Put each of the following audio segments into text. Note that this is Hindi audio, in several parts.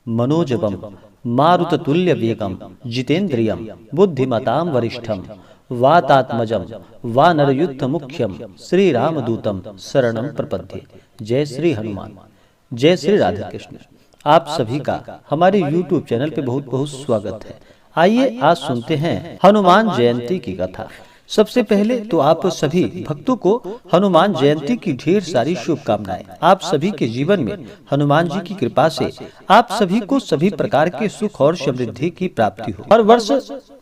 मनोजवम मारुततुल्य वेगम जितेन्द्रियम बुद्धिमतां वरिष्ठम वातात्मजम वानरयुक्त मुख्यम श्री रामदूतम शरणम प्रपद्ये। जय श्री हनुमान। जय श्री राधा कृष्ण। आप सभी का हमारे YouTube चैनल पे बहुत बहुत स्वागत है। आइए आज सुनते हैं हनुमान जयंती की कथा। सबसे पहले तो आप सभी भक्तों को हनुमान जयंती की ढेर सारी शुभकामनाएं। आप सभी के जीवन में हनुमान जी की कृपा से आप सभी को सभी प्रकार के सुख और समृद्धि की प्राप्ति हो। हर वर्ष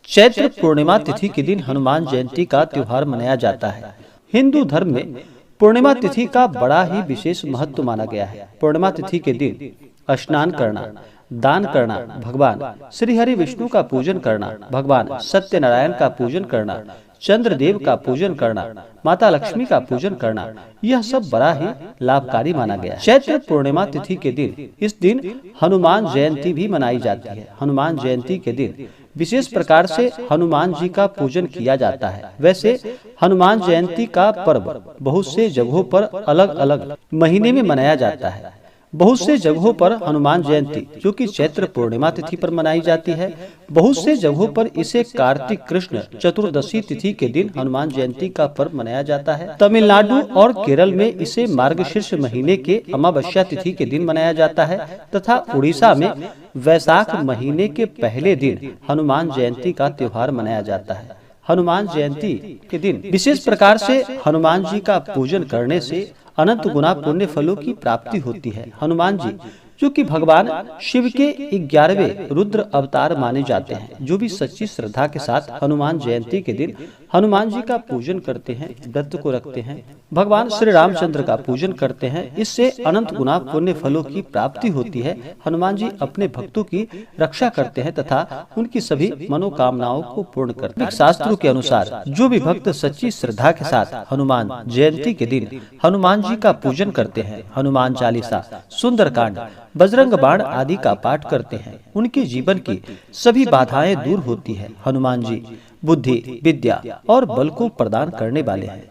चैत्र पूर्णिमा तिथि के दिन हनुमान जयंती का त्योहार मनाया जाता है। हिंदू धर्म में पूर्णिमा तिथि का बड़ा ही विशेष महत्व माना गया है। पूर्णिमा तिथि के दिन स्नान करना, दान करना, भगवान श्री हरि विष्णु का पूजन करना, भगवान सत्यनारायण का पूजन करना, चंद्रदेव का पूजन करना, माता लक्ष्मी का पूजन करना, यह सब बड़ा ही लाभकारी माना गया है। चैत्र पूर्णिमा तिथि के दिन इस दिन हनुमान जयंती भी मनाई जाती है। हनुमान जयंती के दिन विशेष प्रकार से हनुमान जी का पूजन किया जाता है। वैसे हनुमान जयंती का पर्व बहुत से जगहों पर अलग अलग महीने में मनाया जाता है। बहुत से जगहों पर हनुमान जयंती जो कि चैत्र पूर्णिमा तिथि पर मनाई जाती है, बहुत से जगहों पर इसे कार्तिक कृष्ण चतुर्दशी तिथि के दिन हनुमान जयंती का पर्व मनाया जाता है। तमिलनाडु और केरल में इसे मार्गशीर्ष महीने के अमावस्या तिथि के दिन मनाया जाता है तथा उड़ीसा में वैशाख महीने के पहले दिन हनुमान जयंती का त्योहार मनाया जाता है। हनुमान जयंती के दिन विशेष प्रकार से हनुमान जी का पूजन करने से अनंत गुना पुण्य फलों की प्राप्ति होती है। हनुमान जी जो कि भगवान शिव के 11वें रुद्र अवतार माने जाते हैं, जो भी सच्ची श्रद्धा के साथ हनुमान जयंती के दिन हनुमान जी का पूजन करते हैं, व्रत को रखते हैं, भगवान श्री रामचंद्र का पूजन करते हैं, इससे अनंत गुना पुण्य फलों की प्राप्ति होती है। हनुमान जी अपने भक्तों की रक्षा करते हैं तथा उनकी सभी मनोकामनाओं को पूर्ण करते हैं। शास्त्रों के अनुसार जो भी भक्त सच्ची श्रद्धा के साथ हनुमान जयंती के दिन हनुमान जी का पूजन करते हैं, हनुमान चालीसा, सुंदरकांड, बजरंग बाण आदि का पाठ करते हैं, उनके जीवन की सभी बाधाएं दूर होती है। हनुमान जी बुद्धि, विद्या और बल को प्रदान करने वाले हैं।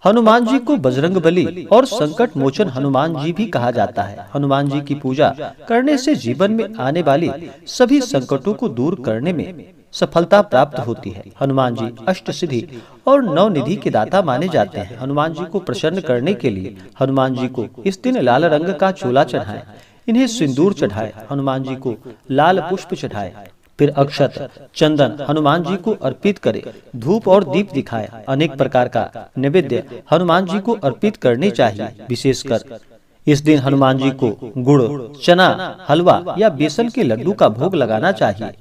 हनुमान जी को बजरंग बली और संकट मोचन हनुमान जी भी कहा जाता है। हनुमान जी की पूजा करने से जीवन में आने वाली सभी संकटों को दूर करने में सफलता प्राप्त होती है। हनुमान जी अष्ट सिद्धि और नौ निधि के दाता माने जाते हैं। हनुमान जी को प्रसन्न करने के लिए हनुमान जी को इस दिन लाल रंग का चोला चढ़ाएं, इन्हें सिंदूर चढ़ाए, हनुमान जी को लाल पुष्प चढ़ाए, फिर अक्षत चंदन हनुमान जी को अर्पित करे, धूप और दीप दिखाए। अनेक प्रकार का नैवेद्य हनुमान जी को अर्पित करने चाहिए। विशेषकर इस दिन हनुमान जी को गुड़, चना, हलवा या बेसन के लड्डू का भोग लगाना चाहिए।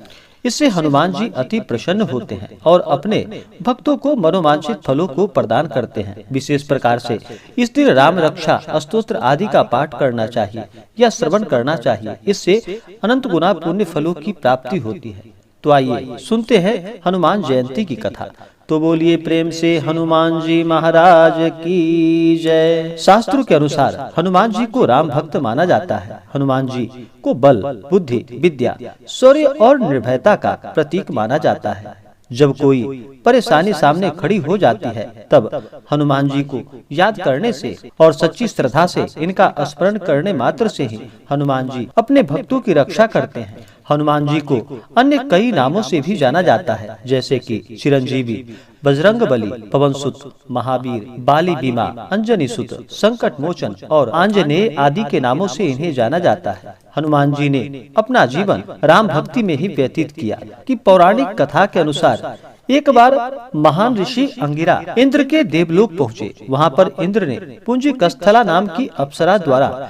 इससे हनुमान जी अति प्रसन्न होते हैं और अपने भक्तों को मनोवांछित फलों को प्रदान करते हैं। विशेष प्रकार से इस दिन राम रक्षा स्तोत्र आदि का पाठ करना चाहिए या श्रवण करना चाहिए। इससे अनंत गुना पुण्य फलों की प्राप्ति होती है। तो आइए सुनते हैं हनुमान जयंती की कथा। तो बोलिए प्रेम से हनुमान जी महाराज की जय। शास्त्रों के अनुसार हनुमान जी को राम भक्त माना जाता है। हनुमान जी को बल, बुद्धि, विद्या, शौर्य और निर्भयता का प्रतीक माना जाता है। जब कोई परेशानी सामने खड़ी हो जाती है तब हनुमान जी को याद करने से और सच्ची श्रद्धा से इनका स्मरण करने मात्र से ही हनुमान जी अपने भक्तों की रक्षा करते हैं। हनुमान जी को अन्य कई नामों से भी जाना जाता है, जैसे कि चिरंजीवी, बजरंग बली, पवन सुत, महावीर, बाली बीमा, अंजनी सुत, संकट मोचन और आंजनेय आदि के नामों से इन्हें जाना जाता है। हनुमान जी ने अपना जीवन राम भक्ति में ही व्यतीत किया कि पौराणिक कथा के अनुसार एक बार महान ऋषि अंगिरा इंद्र के देवलोक पहुँचे। वहाँ पर इंद्र ने पुंजिकस्थला नाम की अप्सरा द्वारा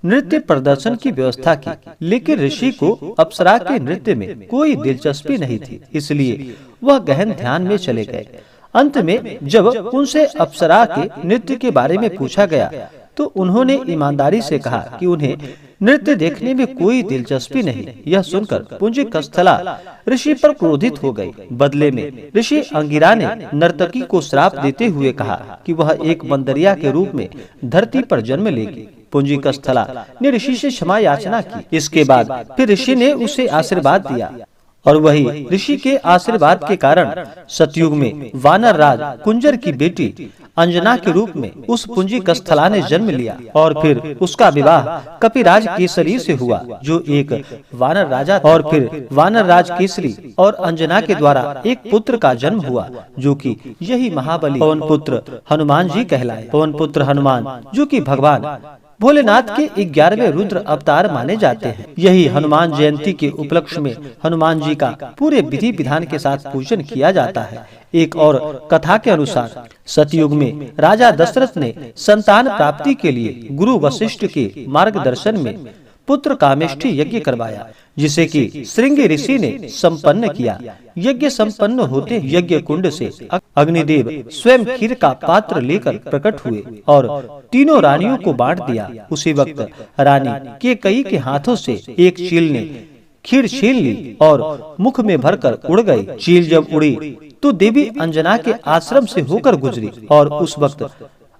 नृत्य प्रदर्शन की व्यवस्था की, लेकिन ऋषि को अप्सरा के नृत्य में कोई दिलचस्पी नहीं थी, इसलिए वह गहन ध्यान में चले गए। अंत में जब उनसे अप्सरा के नृत्य के बारे में पूछा गया तो उन्होंने ईमानदारी से कहा कि उन्हें नृत्य देखने में कोई दिलचस्पी नहीं। यह सुनकर पुंजिकस्थला ऋषि पर क्रोधित हो गई। बदले में ऋषि अंगिरा ने नर्तकी को श्राप देते हुए कहा कि वह एक बंदरिया के रूप में धरती पर जन्म लेगी। पुंजिकस्थला ने ऋषि से क्षमा याचना की। इसके बाद फिर ऋषि ने उसे आशीर्वाद दिया और वही ऋषि के आशीर्वाद के कारण सतयुग में वानर राज कुंजर की बेटी अंजना के रूप में उस पुंजिक स्थला ने जन्म लिया और फिर उसका विवाह कपिराज केसरी से हुआ, जो एक वानर राजा था। और फिर वानर राज केसरी और अंजना के द्वारा एक पुत्र का जन्म हुआ, जो कि यही महाबली पवन पुत्र हनुमान जी कहलाए। पवन पुत्र हनुमान, जो कि भगवान भोलेनाथ के 11वें रुद्र अवतार माने जाते हैं। यही हनुमान जयंती के उपलक्ष्य में हनुमान जी का पूरे विधि विधान के साथ पूजन किया जाता है। एक और कथा के अनुसार सतयुग में राजा दशरथ ने संतान प्राप्ति के लिए गुरु वशिष्ठ के मार्गदर्शन में पुत्र कामेष्ठी यज्ञ करवाया, जिसे कि श्रृंगी ऋषि ने संपन्न किया। यज्ञ संपन्न होते यज्ञ कुंड से अग्निदेव स्वयं खीर का पात्र लेकर प्रकट हुए और तीनों रानियों को बांट दिया। उसी वक्त रानी कैकेयी के हाथों से एक चील ने खीर छीन ली और मुख में भरकर उड़ गई। चील जब उड़ी तो देवी अंजना के आश्रम से होकर गुजरी और उस वक्त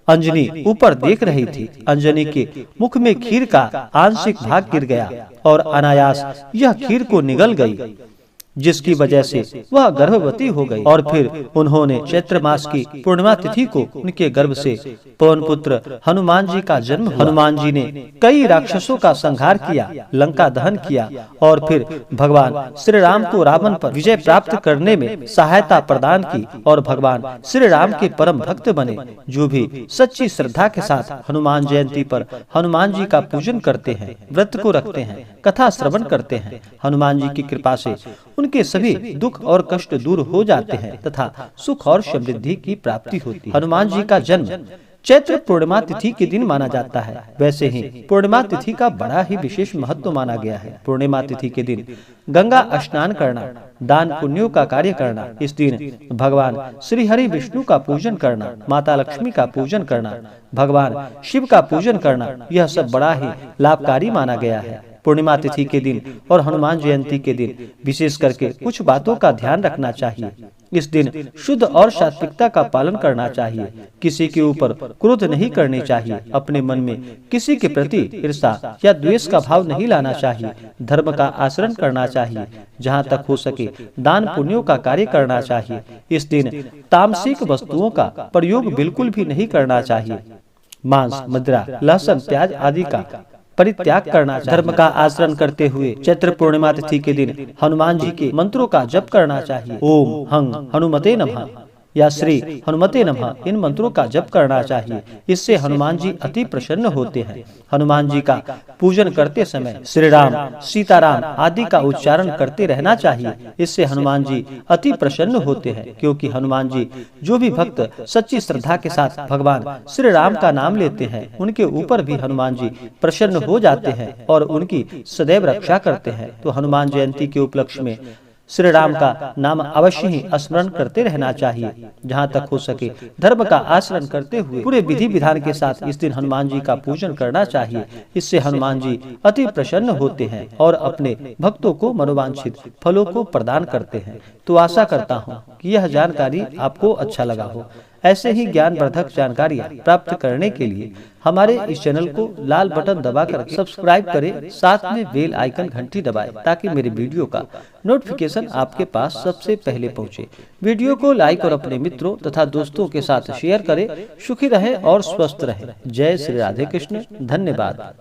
अंजनी ऊपर देख रही थी। अंजनी के मुख में खीर का आंशिक भाग गिर गया और अनायास यह खीर को निगल गई, जिसकी वजह से वह गर्भवती हो गई। और फिर उन्होंने चैत्र मास की पूर्णिमा तिथि को उनके गर्भ से पवन पुत्र हनुमान जी का जन्म हुआ। हनुमान जी ने कई राक्षसों का संहार किया, लंका दहन किया और फिर भगवान श्री राम को रावण पर विजय प्राप्त करने में सहायता प्रदान की और भगवान श्री राम के परम भक्त बने। जो भी सच्ची श्रद्धा के साथ हनुमान जयंती पर हनुमान जी का पूजन करते हैं, व्रत को रखते हैं, कथा श्रवण करते हैं, हनुमान जी की कृपा से उनके सभी दुख और कष्ट दूर हो जाते हैं तथा सुख और समृद्धि की प्राप्ति होती है। हनुमान जी का जन्म चैत्र पूर्णिमा तिथि के दिन माना जाता है। वैसे ही पूर्णिमा तिथि का बड़ा ही विशेष महत्व माना गया है। पूर्णिमा तिथि के दिन गंगा स्नान करना, दान पुण्यों का कार्य करना, इस दिन भगवान श्री हरि विष्णु का पूजन करना, माता लक्ष्मी का पूजन करना, भगवान शिव का पूजन करना, यह सब बड़ा ही लाभकारी माना गया है। पूर्णिमा तिथि के दिन और हनुमान जयंती के दिन विशेष करके कुछ बातों का ध्यान रखना चाहिए। इस दिन शुद्ध और सात्विकता का पालन करना चाहिए। किसी के ऊपर क्रोध नहीं करनी चाहिए। अपने मन में किसी के प्रति ईर्ष्या या द्वेष का भाव नहीं लाना चाहिए। धर्म का आचरण करना चाहिए। जहाँ तक हो सके दान पुण्यों का कार्य करना चाहिए। इस दिन तामसिक वस्तुओं का प्रयोग बिल्कुल भी नहीं करना चाहिए। मांस, मदिरा, लहसुन, प्याज आदि का परित्याग करना चाहिए। धर्म का आचरण करते हुए चैत्र पूर्णिमा तिथि के दिन हनुमान जी के मंत्रों का जप करना चाहिए। ओम हंग हनुमते नमः या श्री हनुमते नमः, इन मंत्रों का जप करना चाहिए। इससे हनुमान जी अति प्रसन्न होते हैं। हनुमान जी का पूजन करते समय श्री राम, सीताराम आदि का उच्चारण करते रहना चाहिए। इससे हनुमान जी अति प्रसन्न होते हैं, क्योंकि हनुमान जी जो भी भक्त सच्ची श्रद्धा के साथ भगवान श्री राम का नाम लेते हैं, उनके ऊपर भी हनुमान जी प्रसन्न हो जाते हैं और उनकी सदैव रक्षा करते हैं। तो हनुमान जयंती के उपलक्ष्य में श्री राम का नाम अवश्य ही स्मरण करते रहना चाहिए। जहाँ तक हो सके धर्म का आचरण करते हुए पूरे विधि विधान के साथ इस दिन हनुमान जी का पूजन करना चाहिए। इससे हनुमान जी अति प्रसन्न होते हैं और अपने भक्तों को मनोवांछित फलों को प्रदान करते हैं। तो आशा करता हूँ कि यह जानकारी आपको अच्छा लगा हो। ऐसे ही ज्ञानवर्धक जानकारियाँ प्राप्त करने के लिए हमारे इस चैनल को लाल बटन दबाकर सब्सक्राइब करें, साथ में बेल आइकन घंटी दबाएं, ताकि मेरे वीडियो का नोटिफिकेशन आपके पास सबसे पहले पहुंचे। वीडियो को लाइक और अपने मित्रों तथा दोस्तों के साथ शेयर करें। सुखी रहें और स्वस्थ रहें। जय श्री राधे कृष्ण। धन्यवाद।